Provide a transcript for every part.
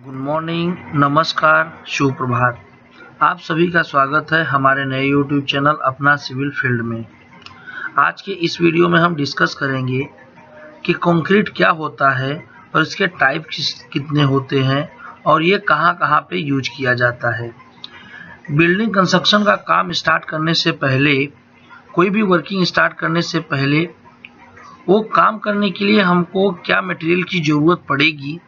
Good morning, नमस्कार, शुभ प्रभात। आप सभी का स्वागत है हमारे नए यूट्यूब चैनल अपना सिविल फील्ड में। आज के इस वीडियो में हम डिस्कस करेंगे कि कंक्रीट क्या होता है और इसके टाइप कितने होते हैं और ये कहाँ-कहाँ पे यूज किया जाता है। बिल्डिंग कंस्ट्रक्शन का काम स्टार्ट करने से पहले, कोई भी वर्किंग स्टार्ट करने से पहले वो काम करने के लिए हमको क्या मटेरियल की ज़रूरत पड़ेगी,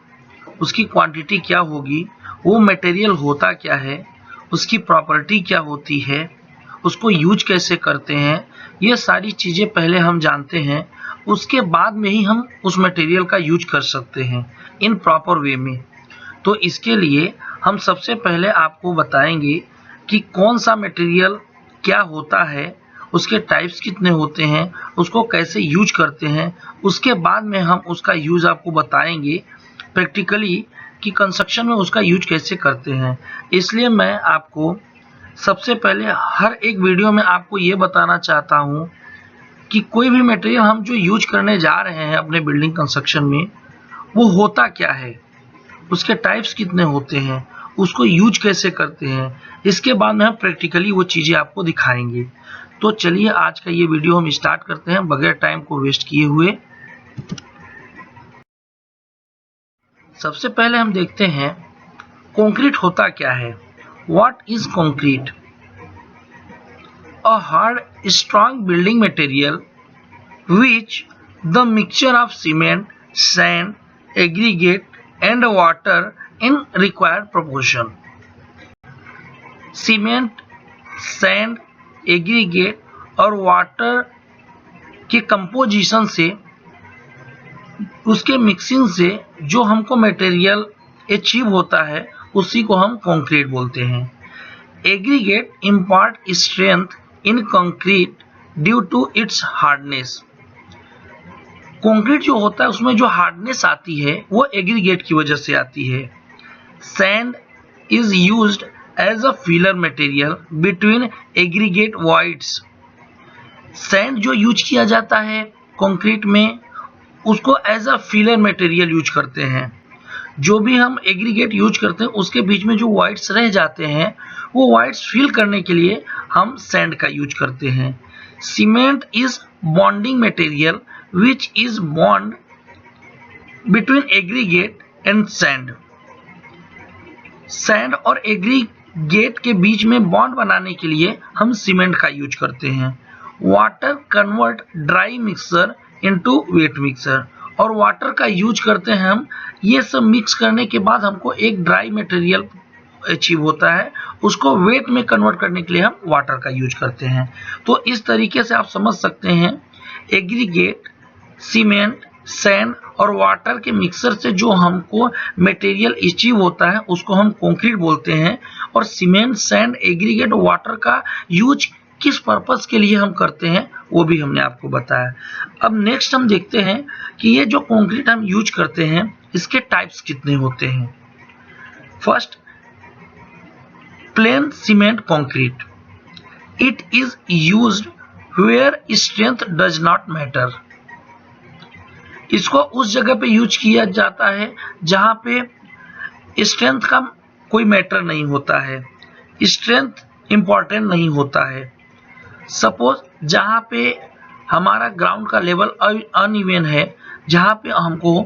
उसकी क्वांटिटी क्या होगी, वो मटेरियल होता क्या है, उसकी प्रॉपर्टी क्या होती है, उसको यूज कैसे करते हैं, ये सारी चीज़ें पहले हम जानते हैं। उसके बाद में ही हम उस मटेरियल का यूज कर सकते हैं इन प्रॉपर वे में। तो इसके लिए हम सबसे पहले आपको बताएंगे कि कौन सा मटेरियल क्या होता है, उसके टाइप्स कितने होते हैं, उसको कैसे यूज करते हैं। उसके बाद में हम उसका यूज आपको बताएंगे प्रैक्टिकली कि कंस्ट्रक्शन में उसका यूज कैसे करते हैं। इसलिए मैं आपको सबसे पहले हर एक वीडियो में आपको ये बताना चाहता हूँ कि कोई भी मटेरियल हम जो यूज करने जा रहे हैं अपने बिल्डिंग कंस्ट्रक्शन में, वो होता क्या है, उसके टाइप्स कितने होते हैं, उसको यूज कैसे करते हैं। इसके बाद में हम प्रैक्टिकली वो चीज़ें आपको दिखाएंगे। तो चलिए आज का ये वीडियो हम स्टार्ट करते हैं बगैर टाइम को वेस्ट किए हुए। सबसे पहले हम देखते हैं कंक्रीट होता क्या है। What is concrete? A hard strong building material which the mixture of cement, sand, aggregate and water in required proportion. Cement, sand, aggregate और वाटर के कंपोजिशन से, उसके मिक्सिंग से जो हमको मटेरियल अचीव होता है उसी को हम कंक्रीट बोलते हैं। Aggregate impart strength in concrete due to its hardness. Concrete जो होता है उसमें जो हार्डनेस आती है वो एग्रीगेट की वजह से आती है। Sand is used as a filler material between aggregate voids. Sand जो यूज किया जाता है कंक्रीट में, उसको as a filler material use करते हैं। जो भी हम एग्रीगेट यूज करते हैं उसके बीच में जो वॉइड्स रह जाते हैं, वो वॉइड्स फिल करने के लिए हम सैंड का यूज करते हैं। Cement is bonding material which is bond between aggregate and sand. Sand और एग्रीगेट के बीच में बॉन्ड बनाने के लिए हम सीमेंट का यूज करते हैं। Water convert dry mixer into wait mixer, और वाटर का यूज करते हैं हम। ये सब मिक्स करने के बाद हमको एक ड्राई मटेरियल अचीव होता है, उसको वेट में कन्वर्ट करने के लिए हम वाटर का यूज करते हैं। तो इस तरीके से आप समझ सकते हैं एग्रीगेट, सीमेंट, सैंड और वाटर के मिक्सर से जो हमको मटेरियल अचीव होता है उसको हम कंक्रीट बोलते हैं। और सीमेंट, सैंड, एग्रीगेट, वाटर का यूज किस पर्पस के लिए हम करते हैं वो भी हमने आपको बताया। अब नेक्स्ट हम देखते हैं कि ये जो कंक्रीट हम यूज करते हैं इसके टाइप्स कितने होते हैं। First, plain cement concrete. It is used where strength does not matter. इसको उस जगह पे यूज किया जाता है जहां पे स्ट्रेंथ का कोई मैटर नहीं होता है, स्ट्रेंथ इंपॉर्टेंट नहीं होता है। सपोज जहां पे हमारा ग्राउंड का लेवल अनइवन है, जहां पे हमको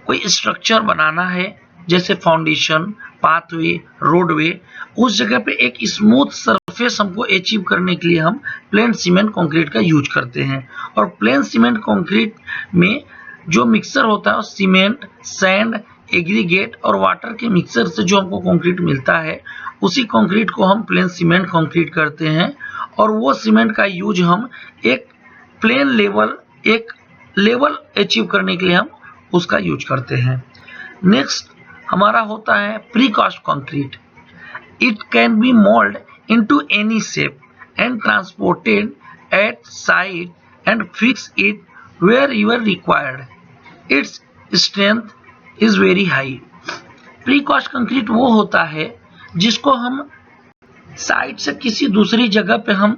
कोई स्ट्रक्चर बनाना है जैसे फाउंडेशन, पाथवे, रोडवे, उस जगह पे एक स्मूथ सरफेस हमको अचीव करने के लिए हम प्लेन सीमेंट कंक्रीट का यूज करते हैं। और प्लेन सीमेंट कंक्रीट में जो मिक्सर होता है सीमेंट, सैंड, एग्रीगेट और वाटर के मिक्सर से जो हमको कंक्रीट मिलता है उसी कंक्रीट को हम प्लेन सीमेंट कंक्रीट करते हैं। और वो सीमेंट का यूज हम एक प्लेन लेवल, एक लेवल अचीव करने के लिए हम उसका यूज करते हैं। नेक्स्ट हमारा होता है precast concrete. It can be mould into any shape and transported at site and fix it where you are required. Its strength is very high. Precast concrete वो होता है जिसको हम साइट से किसी दूसरी जगह पे हम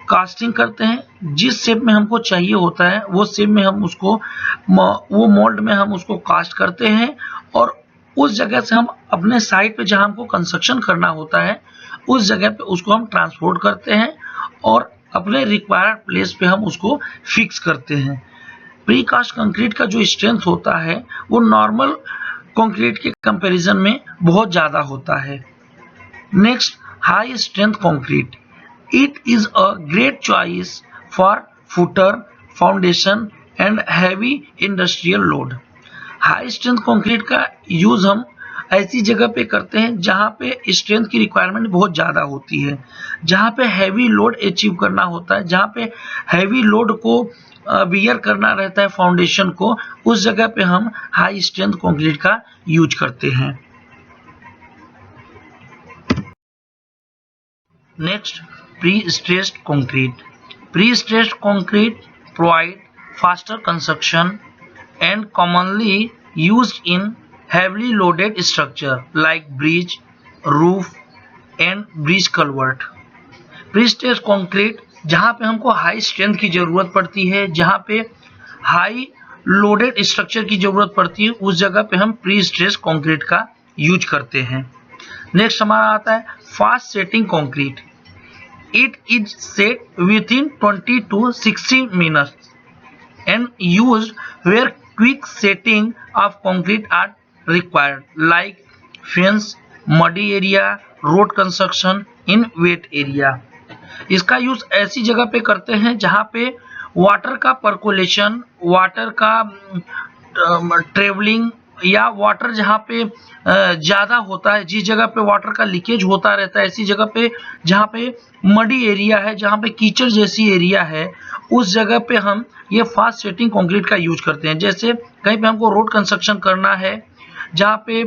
कास्टिंग करते हैं, जिस शेप में हमको चाहिए होता है वो शेप में हम उसको, वो मोल्ड में हम उसको कास्ट करते हैं और उस जगह से हम अपने साइट पे जहां हमको कंस्ट्रक्शन करना होता है उस जगह पे उसको हम ट्रांसपोर्ट करते हैं और अपने रिक्वायर्ड प्लेस पे हम उसको फिक्स करते हैं। प्रीकास्ट कंक्रीट का जो स्ट्रेंथ होता है वो नॉर्मल कंक्रीट के कंपैरिजन में बहुत ज़्यादा होता है। Next, high strength concrete. It is a great choice for footer, foundation and heavy industrial load. High strength concrete का यूज हम ऐसी जगह पे करते हैं जहां पे स्ट्रेंथ की रिक्वायरमेंट बहुत ज़्यादा होती है, जहां पे हैवी लोड अचीव करना होता है, जहां पे हैवी लोड को बियर करना रहता है फाउंडेशन को, उस जगह पे हम हाई स्ट्रेंथ कंक्रीट का यूज करते हैं। Next, pre-stressed concrete. Pre-stressed concrete provide faster construction and commonly used in heavily loaded structure like bridge, roof and bridge culvert. Pre-stressed concrete जहाँ पे हमको हाई स्ट्रेंथ की जरूरत पड़ती है, जहाँ पे हाई लोडेड स्ट्रक्चर की जरूरत पड़ती है, उस जगह पे हम प्री-स्ट्रेस्ड कंक्रीट का यूज करते हैं। नेक्स्ट हमारा आता है fast setting concrete. It is set within 20 to 60 minutes and used where quick setting of concrete are required, like fence, muddy area, road construction in wet area. इसका use ऐसी जगह पे करते हैं जहां पे वाटर का पर्कोलेशन, वाटर का ट्रेवलिंग या वाटर जहाँ पे ज़्यादा होता है, जिस जगह पे वाटर का लीकेज होता रहता है, ऐसी जगह पे जहाँ पे मडी एरिया है, जहाँ पे कीचड़ जैसी एरिया है, उस जगह पे हम ये फास्ट सेटिंग कंक्रीट का यूज करते हैं। जैसे कहीं पे हमको रोड कंस्ट्रक्शन करना है, जहाँ पे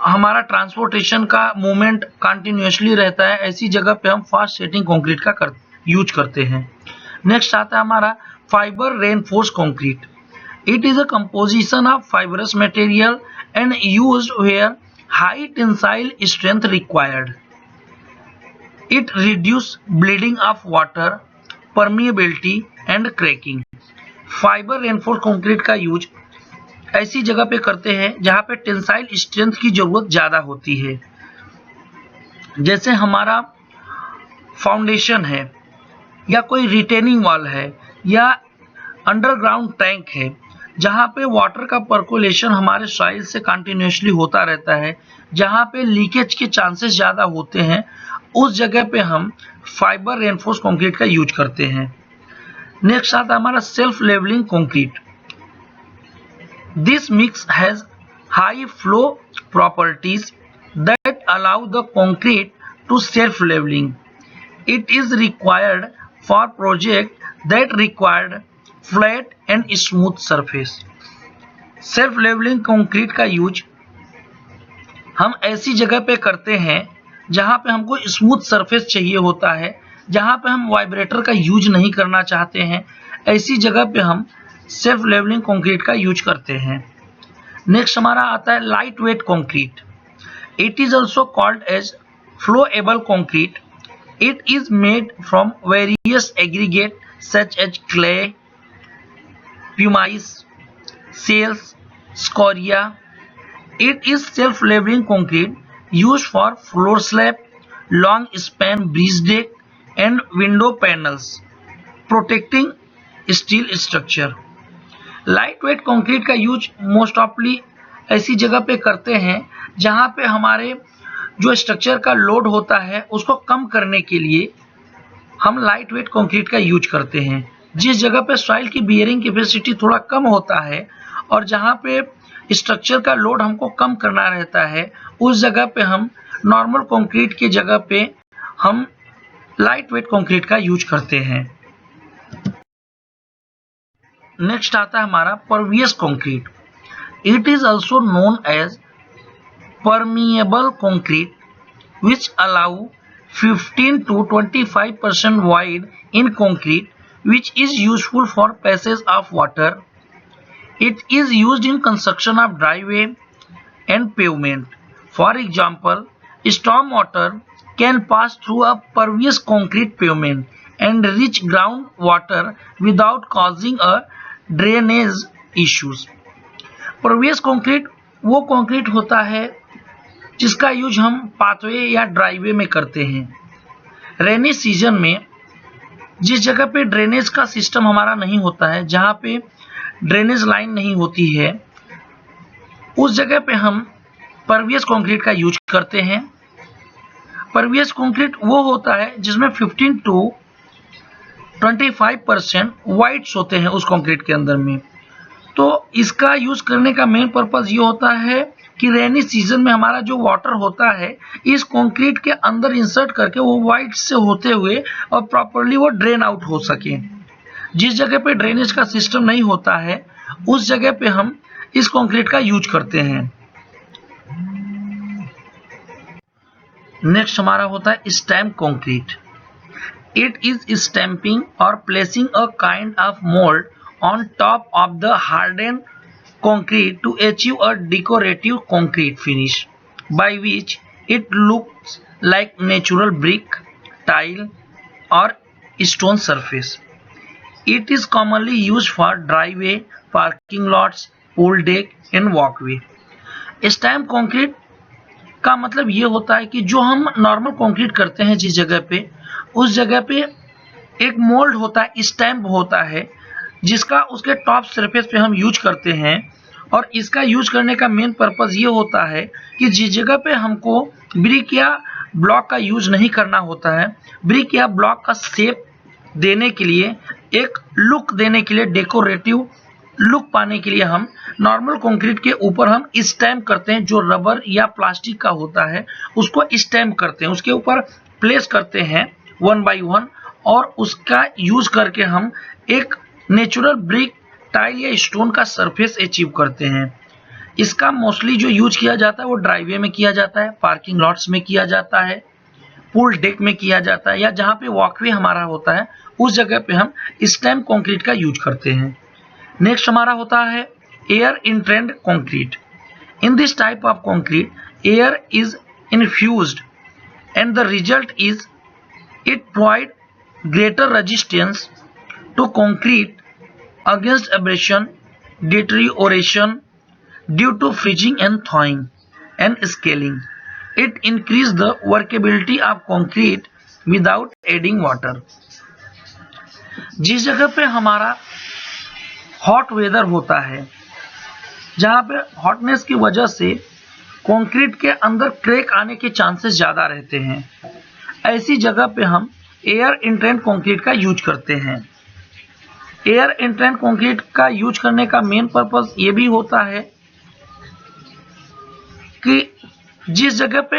हमारा ट्रांसपोर्टेशन का मूवमेंट कंटिन्यूसली रहता है, ऐसी जगह पे हम फास्ट सेटिंग कंक्रीट का यूज करते हैं। नेक्स्ट आता है हमारा fibre reinforce concrete. It is a composition of fibrous material and used where high tensile strength required. It reduces bleeding of water, permeability and cracking. Fibre reinforce concrete का use ऐसी जगह पे करते हैं जहां पे टेंसाइल स्ट्रेंथ की जरूरत ज्यादा होती है। जैसे हमारा फाउंडेशन है या कोई रिटेनिंग वॉल है या अंडरग्राउंड टैंक है, जहाँ पे वाटर का पर्कोलेशन हमारे सॉइल से कंटिन्यूसली होता रहता है, जहाँ पे लीकेज के चांसेस ज़्यादा होते हैं, उस जगह पे हम फाइबर रेनफोर्स कंक्रीट का यूज करते हैं। नेक्स्ट आता है हमारा self levelling concrete. This mix has high flow properties that allow the concrete to self levelling. It is required for project that required flat and smooth surface. Self levelling concrete का use हम ऐसी जगह पे करते हैं जहां पे हमको स्मूथ सरफेस चाहिए होता है, जहां पे हम वाइब्रेटर का यूज नहीं करना चाहते हैं, ऐसी जगह पे हम सेल्फ लेवलिंग कंक्रीट का यूज करते हैं। नेक्स्ट हमारा आता है light weight concrete. It is also called as flowable concrete. It is made from various aggregate such as clay, pumice, shales, scoria. It is self-leveling concrete used for floor slab, long span bridge deck and window panels, protecting steel structure. Lightweight concrete का use most ऑफली ऐसी जगह पे करते हैं जहां पे हमारे जो स्ट्रक्चर का लोड होता है उसको कम करने के लिए हम लाइट वेट कंक्रीट का यूज करते हैं। जिस जगह पे सॉइल की बियरिंग कैपेसिटी थोड़ा कम होता है और जहां पे स्ट्रक्चर का लोड हमको कम करना रहता है, उस जगह पे हम नॉर्मल कंक्रीट की जगह पे हम लाइट वेट कंक्रीट का यूज करते हैं। नेक्स्ट आता है हमारा pervious concrete. It is also known as permeable concrete which allow 15 to 25% void in concrete, which is useful for passage of water. It is used in construction of driveway and pavement. For example, storm water can pass through a pervious concrete pavement and reach groundwater without causing a drainage issues. Pervious concrete वो concrete होता है जिसका use हम pathway या driveway में करते हैं। Rainy season में जिस जगह पे ड्रेनेज का सिस्टम हमारा नहीं होता है, जहाँ पे ड्रेनेज लाइन नहीं होती है, उस जगह पे हम परवियस कंक्रीट का यूज करते हैं। परवियस कंक्रीट वो होता है जिसमें 15 to 25% वाइट्स होते हैं उस कंक्रीट के अंदर में। तो इसका यूज करने का मेन पर्पज ये होता है कि रेनी सीजन में हमारा जो वाटर होता है इस कंक्रीट के अंदर इंसर्ट करके वो वाइट से होते हुए और प्रॉपर्ली वो ड्रेन आउट हो सके। जिस जगह पे ड्रेनेज का सिस्टम नहीं होता है उस जगह पे हम इस कंक्रीट का यूज करते हैं। नेक्स्ट हमारा होता है stamp concrete. It is stamping और placing a kind of mould on top of the hardened concrete to achieve a decorative concrete finish by which it looks like natural brick, tile or stone surface. It is commonly used for driveway, parking lots, pool deck and walkway. Stamp concrete का मतलब ये होता है कि जो हम normal concrete करते हैं जिस जगह पे, उस जगह पे एक मोल्ड होता है, स्टैम्प होता है, जिसका उसके टॉप सरफेस पे हम यूज करते हैं। और इसका यूज करने का मेन पर्पज ये होता है कि जिस जगह पे हमको ब्रिक या ब्लॉक का यूज नहीं करना होता है, ब्रिक या ब्लॉक का शेप देने के लिए, एक लुक देने के लिए, डेकोरेटिव लुक पाने के लिए हम नॉर्मल कंक्रीट के ऊपर हम स्टैम्प करते हैं। जो रबर या प्लास्टिक का होता है उसको स्टैम्प करते हैं, उसके ऊपर प्लेस करते हैं 1 by 1 और उसका यूज करके हम एक नेचुरल ब्रिक, टाइल या स्टोन का सरफेस अचीव करते हैं। इसका मोस्टली जो यूज किया जाता है वो ड्राइवे में किया जाता है, पार्किंग लॉट्स में किया जाता है, पूल डेक में किया जाता है, या जहाँ पे वॉकवे हमारा होता है उस जगह पे हम स्टैम्प कंक्रीट का यूज करते हैं। नेक्स्ट हमारा होता है air entrained concrete. In this type of concrete air is infused and the result is it provide greater resistance to concrete against abrasion, deterioration due to freezing and thawing and scaling. It increases the workability of concrete without adding water. जिस जगह पे हमारा hot weather होता है, जहाँ पे hotness की वजह से कंक्रीट के अंदर क्रैक आने के चांसेस ज़्यादा रहते हैं, ऐसी जगह पे हम एयर इनट्रेंड कंक्रीट का यूज करते हैं। एयर इनट्रेंड कंक्रीट का यूज करने का मेन पर्पस ये भी होता है कि जिस जगह पे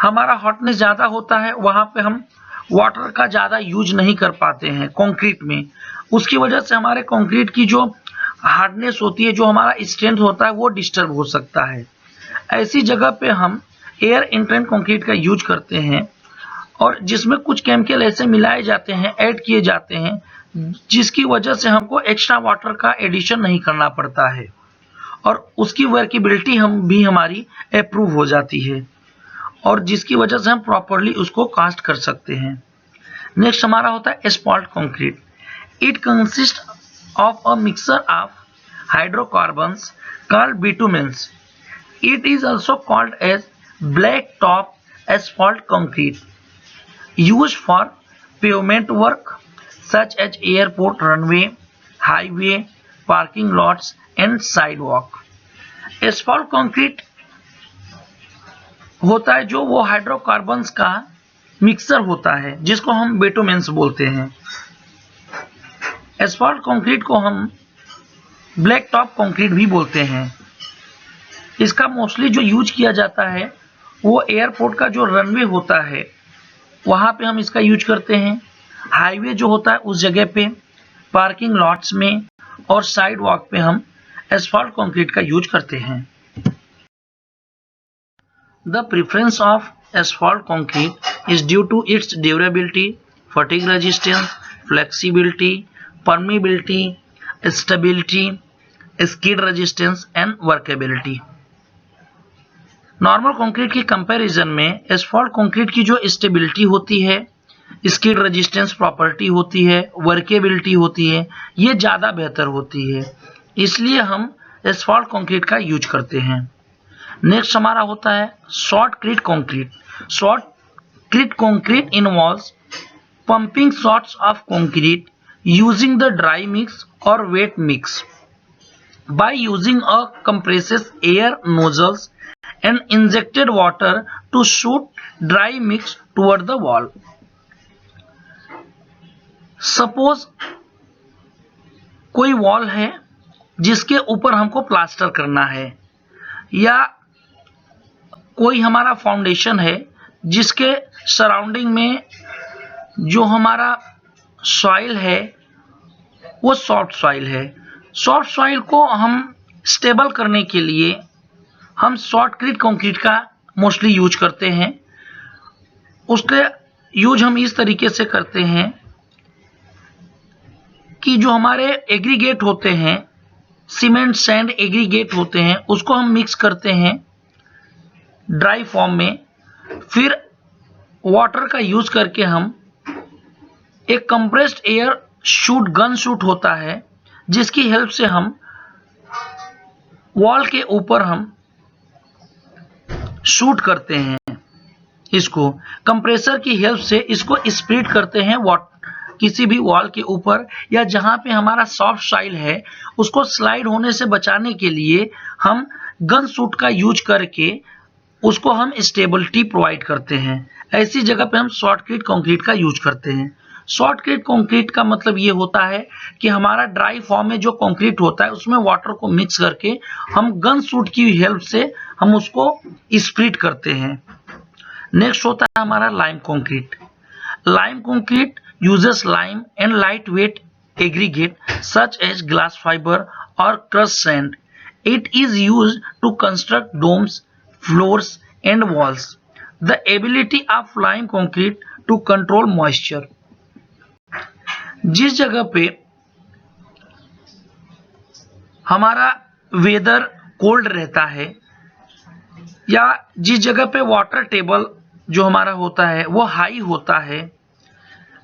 हमारा हॉटनेस ज़्यादा होता है वहाँ पे हम वाटर का ज़्यादा यूज नहीं कर पाते हैं कंक्रीट में। उसकी वजह से हमारे कंक्रीट की जो हार्डनेस होती है, जो हमारा स्ट्रेंथ होता है, वो डिस्टर्ब हो सकता है। ऐसी जगह पे हम एयर इनट्रेंड कंक्रीट का यूज करते हैं और जिसमें कुछ केमिकल ऐसे मिलाए जाते हैं, ऐड किए जाते हैं, जिसकी वजह से हमको एक्स्ट्रा वाटर का एडिशन नहीं करना पड़ता है और उसकी वर्केबिलिटी हम भी हमारी अप्रूव हो जाती है और जिसकी वजह से हम प्रॉपरली उसको कास्ट कर सकते हैं। नेक्स्ट हमारा होता है asphalt concrete. It consist of a mixture of hydrocarbons called bitumens. It is also called as black top asphalt concrete, used for pavement work such as airport runway, highway, parking lots and sidewalk. Asphalt concrete होता है जो वो hydrocarbons का mixer होता है जिसको हम बिटुमेन्स बोलते हैं। एस्फॉल्ट कंक्रीट को हम ब्लैक टॉप कंक्रीट भी बोलते हैं। इसका मोस्टली जो यूज किया जाता है वो एयरपोर्ट का जो रनवे होता है वहाँ पे हम इसका यूज करते हैं, हाईवे जो होता है उस जगह पे, पार्किंग लॉट्स में और साइड वॉक पे हम एस्फॉल्ट कंक्रीट का यूज करते हैं। The preference of asphalt concrete is due to its durability, fatigue resistance, flexibility, permeability, stability, skid resistance and workability. Normal concrete की कंपैरिजन में एस्फॉल्ट कंक्रीट की जो स्टेबिलिटी होती है, स्किड रेजिस्टेंस प्रॉपर्टी होती है, वर्केबिलिटी होती है, ये ज़्यादा बेहतर होती है। इसलिए हम एस्फॉल्ट कंक्रीट का यूज करते हैं। नेक्स्ट हमारा होता है shotcrete concrete. Shotcrete concrete involves pumping sorts of concrete using the dry mix or wet mix by using a compressed air nozzles and injected water to shoot dry mix toward the wall. Suppose कोई wall है जिसके ऊपर हमको plaster करना है, या कोई हमारा फाउंडेशन है जिसके सराउंडिंग में जो हमारा सॉइल है वो सॉफ्ट सॉइल है। सॉफ्ट सॉइल को हम स्टेबल करने के लिए हम शॉर्टक्रीट कंक्रीट का मोस्टली यूज करते हैं। उसके यूज हम इस तरीके से करते हैं कि जो हमारे एग्रीगेट होते हैं, सीमेंट सैंड एग्रीगेट होते हैं, उसको हम मिक्स करते हैं ड्राई फॉर्म में, फिर वाटर का यूज करके हम एक compressed air shoot gun shoot होता है जिसकी हेल्प से हम वॉल के ऊपर हम शूट करते हैं। इसको कंप्रेसर की हेल्प से इसको स्प्रेड करते हैं किसी भी वॉल के ऊपर, या जहां पे हमारा सॉफ्ट सॉइल है उसको स्लाइड होने से बचाने के लिए हम गन शूट का यूज करके उसको हम स्टेबिलिटी प्रोवाइड करते हैं। ऐसी जगह पे हम शॉर्टक्रीट कंक्रीट का यूज करते हैं। शॉर्टक्रीट कंक्रीट का मतलब ये होता है कि हमारा ड्राई फॉर्म में जो कंक्रीट होता है उसमें वाटर को मिक्स करके हम गन शूट की हेल्प से हम उसको स्प्लिट करते हैं। नेक्स्ट होता है हमारा lime concrete. Lime concrete uses lime and light weight aggregate such as glass fibre और crush sand. It is used to construct domes, floors and walls. The ability of lime concrete to control moisture. जिस जगह पे हमारा weather cold रहता है या जिस जगह पे वाटर टेबल जो हमारा होता है वो हाई होता है,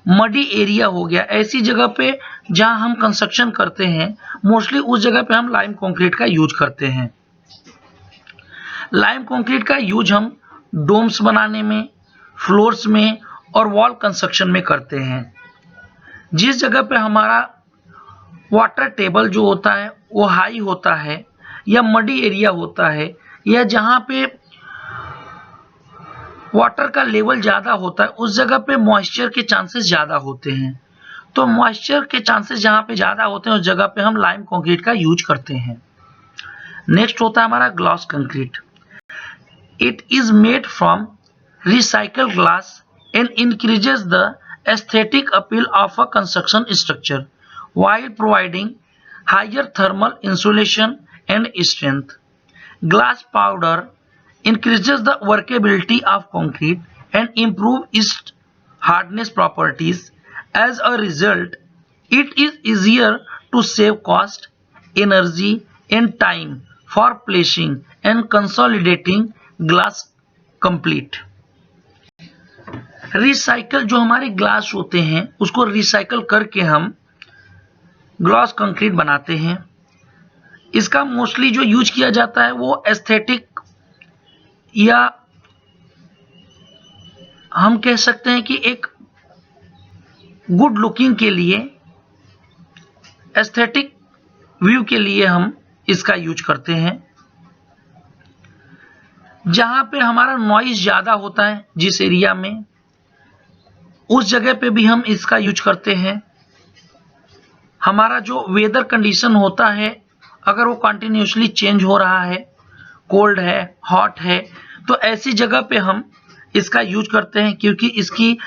मडी एरिया हो गया, ऐसी जगह पे जहां हम कंस्ट्रक्शन करते हैं मोस्टली उस जगह पे हम लाइम कंक्रीट का यूज करते हैं। लाइम कंक्रीट का यूज हम डोम्स बनाने में, फ्लोर्स में और वॉल कंस्ट्रक्शन में करते हैं। जिस जगह पे हमारा वाटर टेबल जो होता है वो हाई होता है या मडी एरिया होता है, या जहां पे वाटर का लेवल ज्यादा होता है उस जगह पे मॉइस्चर के चांसेस ज्यादा होते हैं। तो मॉइस्चर के चांसेस जहां पे ज्यादा होते हैं उस जगह पे हम लाइम कंक्रीट का यूज करते हैं। नेक्स्ट होता है हमारा glass concrete. It is made from recycled glass and increases the aesthetic appeal of a construction structure while providing higher thermal insulation and strength. Glass powder increases the workability of concrete and improve its hardness properties. As a result, it is easier to save cost, energy and time for placing and consolidating glass complete. Recycle जो हमारे glass होते हैं उसको recycle करके हम glass concrete बनाते हैं। इसका मोस्टली जो यूज किया जाता है वो एस्थेटिक, या हम कह सकते हैं कि एक गुड लुकिंग के लिए, एस्थेटिक व्यू के लिए हम इसका यूज करते हैं। जहां पे हमारा नॉइज ज्यादा होता है जिस एरिया में, उस जगह पे भी हम इसका यूज करते हैं। हमारा जो वेदर कंडीशन होता है अगर वो कंटिन्यूसली चेंज हो रहा है, कोल्ड है, हॉट है, तो ऐसी जगह पे हम इसका यूज करते हैं क्योंकि इसकी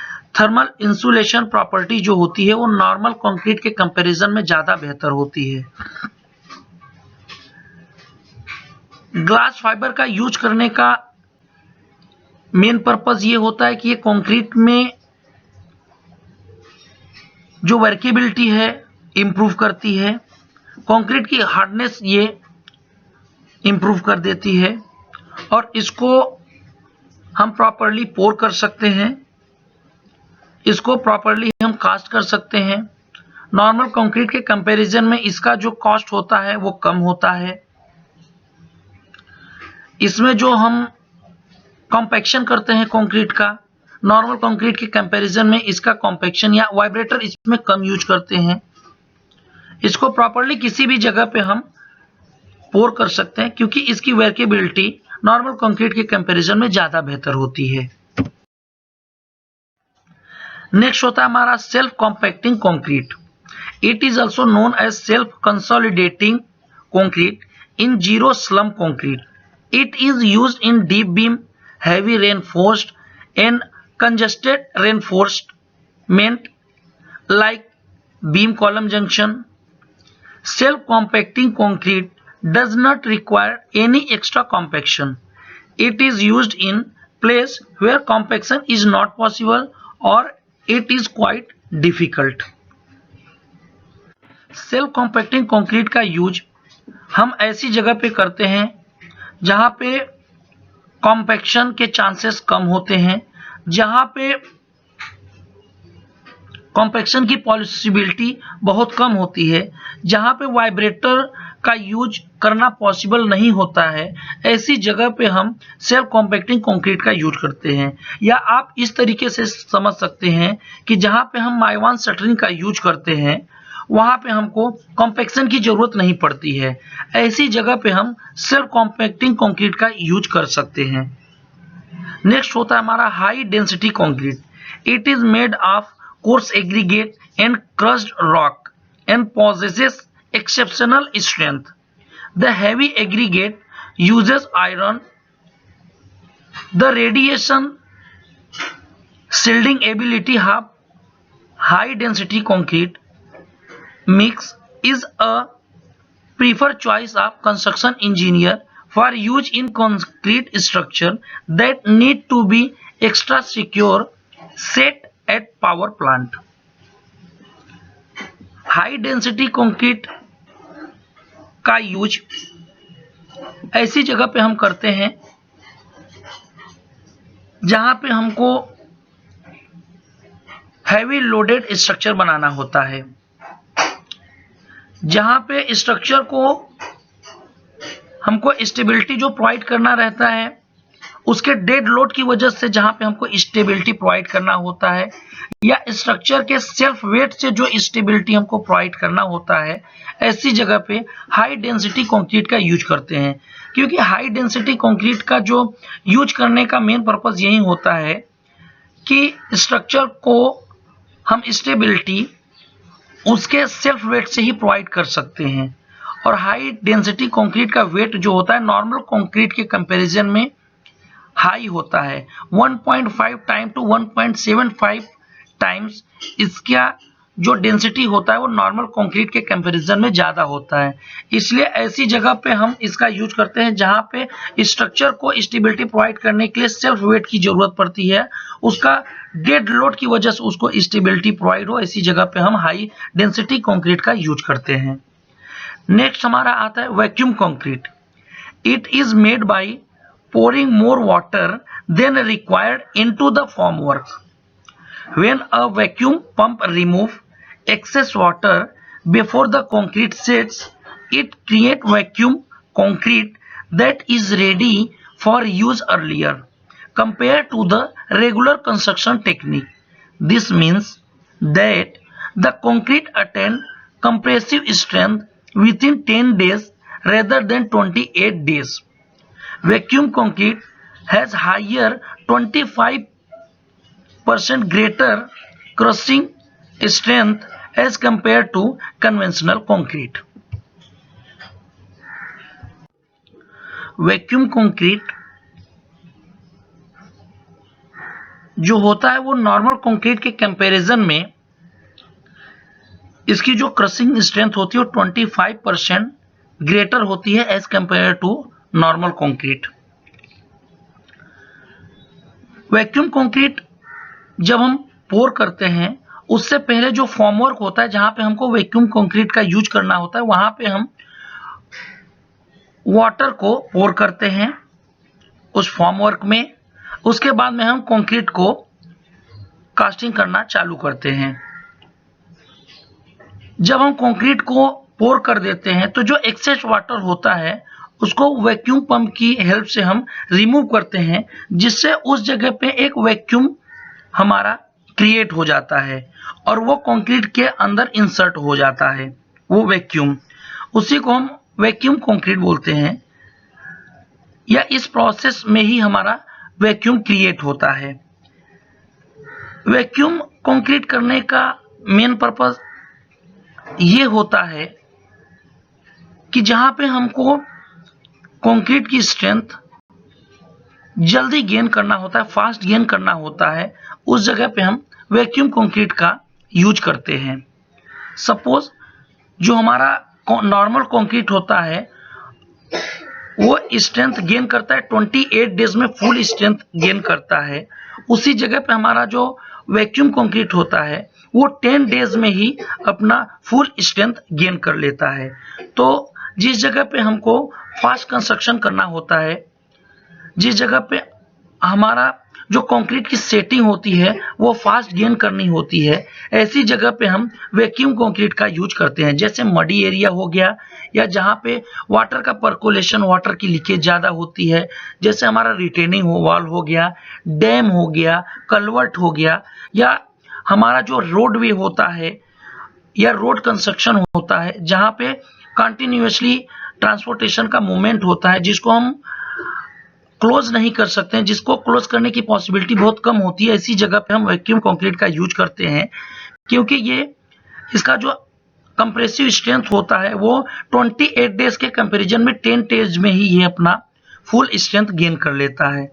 थर्मल इंसुलेशन प्रॉपर्टी जो होती है वो नॉर्मल कंक्रीट के कंपैरिजन में ज्यादा बेहतर होती है। ग्लास फाइबर का यूज करने का मेन पर्पस ये होता है कि ये कंक्रीट में जो वर्केबिलिटी है इंप्रूव करती है, कंक्रीट की हार्डनेस ये इंप्रूव कर देती है और इसको हम प्रॉपर्ली पोर कर सकते हैं, इसको प्रॉपर्ली हम कास्ट कर सकते हैं। नॉर्मल कंक्रीट के कंपैरिजन में इसका जो कॉस्ट होता है वो कम होता है। इसमें जो हम कॉम्पैक्शन करते हैं कंक्रीट का, नॉर्मल कंक्रीट के कंपैरिजन में इसका कॉम्पैक्शन या वाइब्रेटर इसमें कम यूज करते हैं। इसको प्रॉपर्ली किसी भी जगह पे हम पोर कर सकते हैं क्योंकि इसकी वर्केबिलिटी नॉर्मल कंक्रीट के कंपैरिजन में ज्यादा बेहतर होती है। नेक्स्ट होता है हमारा self compacting concrete. It is also known as self consolidating concrete in zero slump concrete. It is used in deep beam, heavy reinforced and congested reinforcement like beam column junction. Self compacting concrete does not require any extra compaction. It is used in place where compaction is not possible or it is quite difficult. Self compacting concrete का use हम ऐसी जगह पे करते हैं जहां पे compaction के चांसेस कम होते हैं, जहां पे कॉम्पैक्शन की पॉसिबिलिटी बहुत कम होती है, जहां पे वाइब्रेटर का यूज करना पॉसिबल नहीं होता है। ऐसी जगह पे हम सेल्फ कॉम्पैक्टिंग कंक्रीट का यूज करते हैं। या आप इस तरीके से समझ सकते हैं कि जहां पे हम माइवान शटरिंग का यूज करते हैं वहां पे हमको कॉम्पैक्शन की जरूरत नहीं पड़ती है। ऐसी जगह पे हम सेल्फ कॉम्पैक्टिंग कंक्रीट का यूज कर सकते हैं। नेक्स्ट होता है हमारा high density concrete. It is made of coarse aggregate and crossed rock and possesses exceptional strength. The heavy aggregate uses iron. The radiation shielding ability of high density concrete mix is a preferred choice of construction engineer for use in concrete structure that need to be extra secure set at power plant. High density concrete का use ऐसी जगह पे हम करते हैं जहां पे हमको हैवी लोडेड स्ट्रक्चर बनाना होता है, जहां पे स्ट्रक्चर को हमको स्टेबिलिटी जो प्रोवाइड करना रहता है उसके डेड लोड की वजह से जहां पे हमको स्टेबिलिटी प्रोवाइड करना होता है, या स्ट्रक्चर के सेल्फ वेट से जो स्टेबिलिटी हमको प्रोवाइड करना होता है, ऐसी जगह पे हाई डेंसिटी कंक्रीट का यूज करते हैं। क्योंकि हाई डेंसिटी कंक्रीट का जो यूज करने का मेन पर्पस यही होता है कि स्ट्रक्चर को हम स्टेबिलिटी उसके सेल्फ वेट से ही प्रोवाइड कर सकते हैं। और हाई डेंसिटी कंक्रीट का वेट जो होता है नॉर्मल कंक्रीट के कंपैरिजन में हाई होता है, 1.5 टाइम टू 1.75 टाइम्स इसका जो डेंसिटी होता है वो नॉर्मल कंक्रीट के कंपैरिजन में ज्यादा होता है। इसलिए ऐसी जगह पे हम इसका यूज करते हैं जहां पे स्ट्रक्चर को स्टेबिलिटी प्रोवाइड करने के लिए सेल्फ वेट की जरूरत पड़ती है, उसका डेड लोड की वजह से उसको स्टेबिलिटी प्रोवाइड हो। ऐसी जगह पे हम हाई डेंसिटी कंक्रीट का यूज करते हैं। नेक्स्ट हमारा आता है vacuum concrete. It is made by pouring more water than required into the formwork. When a vacuum pump removes excess water before the concrete sets, it creates vacuum concrete that is ready for use earlier compared to the regular construction technique. This means that the concrete attains compressive strength within 10 days rather than 28 days. Vacuum concrete has higher 25% greater crushing strength as compared to conventional concrete. Vacuum concrete जो होता है वो normal concrete के comparison में इसकी जो crushing strength होती है वो 25% ग्रेटर होती है as compare to normal concrete. Vacuum concrete जब हम पोर करते हैं उससे पहले जो फॉर्मवर्क होता है जहां पे हमको वैक्यूम कंक्रीट का यूज करना होता है वहां पे हम वाटर को पोर करते हैं उस फॉर्मवर्क में। उसके बाद में हम कंक्रीट को कास्टिंग करना चालू करते हैं। जब हम कंक्रीट को पोर कर देते हैं तो जो एक्सेस वाटर होता है उसको वैक्यूम पंप की हेल्प से हम रिमूव करते हैं, जिससे उस जगह पे एक वैक्यूम हमारा क्रिएट हो जाता है और वो कंक्रीट के अंदर इंसर्ट हो जाता है वो वैक्यूम। उसी को हम वैक्यूम कंक्रीट बोलते हैं, या इस प्रोसेस में ही हमारा वैक्यूम क्रिएट होता है। वैक्यूम कंक्रीट करने का मेन पर्पस ये होता है कि जहां पे हमको कंक्रीट की स्ट्रेंथ जल्दी गेन करना होता है, फास्ट गेन करना होता है, उस जगह पे हम वैक्यूम कंक्रीट का यूज करते हैं। सपोज जो हमारा नॉर्मल कंक्रीट होता है वो स्ट्रेंथ गेन करता है 28 डेज में, फुल स्ट्रेंथ गेन करता है। उसी जगह पे हमारा जो वैक्यूम कंक्रीट होता है वो 10 डेज में ही अपना फुल स्ट्रेंथ गेन कर लेता है। तो जिस जगह पे हमको फास्ट कंस्ट्रक्शन करना होता है, जिस जगह पे हमारा जो कंक्रीट की सेटिंग होती है वो फास्ट गेन करनी होती है, ऐसी जगह पे हम वैक्यूम कंक्रीट का यूज करते हैं। जैसे मडी एरिया हो गया, या जहां पे वाटर का पर्कुलेशन, वाटर की लीकेज ज्यादा होती है, जैसे हमारा रिटेनिंग वॉल हो गया, डैम हो गया, कलवर्ट हो गया, या हमारा जो रोडवे होता है या रोड कंस्ट्रक्शन होता है जहां पे कंटिन्यूअसली ट्रांसपोर्टेशन का मूवमेंट होता है, जिसको हम क्लोज नहीं कर सकते हैं, जिसको क्लोज करने की पॉसिबिलिटी बहुत कम होती है, ऐसी जगह पे हम वैक्यूम कंक्रीट का यूज करते हैं। क्योंकि ये इसका जो कंप्रेसिव स्ट्रेंथ होता है वो 28 डेज के कंपैरिजन में 10 डेज में ही ये अपना फुल स्ट्रेंथ गेन कर लेता है।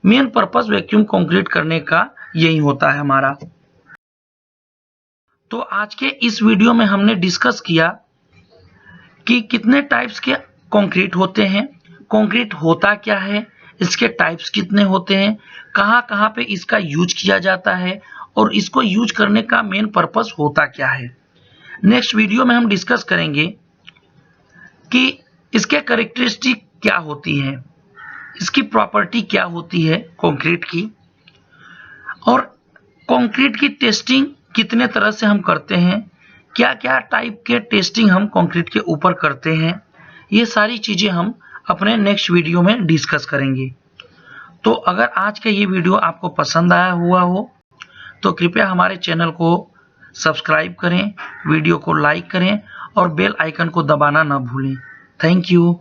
मेन पर्पस वैक्यूम कंक्रीट करने का यही होता है हमारा। तो आज के इस वीडियो में हमने डिस्कस किया कि कितने टाइप्स के कंक्रीट होते हैं, कंक्रीट होता क्या है, इसके टाइप्स कितने होते हैं, कहां कहां पे इसका यूज किया जाता है, और इसको यूज करने का मेन पर्पस होता क्या है। नेक्स्ट वीडियो में हम डिस्कस करेंगे कि इसके कैरेक्टरिस्टिक क्या होती हैं, इसकी प्रॉपर्टी क्या होती है कंक्रीट की, और कंक्रीट की टेस्टिंग कितने तरह से हम करते हैं, क्या क्या टाइप के टेस्टिंग हम कंक्रीट के ऊपर करते हैं। ये सारी चीजें हम अपने नेक्स्ट वीडियो में डिस्कस करेंगे। तो अगर आज का ये वीडियो आपको पसंद आया हुआ हो तो कृपया हमारे चैनल को सब्सक्राइब करें, वीडियो को लाइक करें और बेल आइकन को दबाना ना भूलें। Thank you.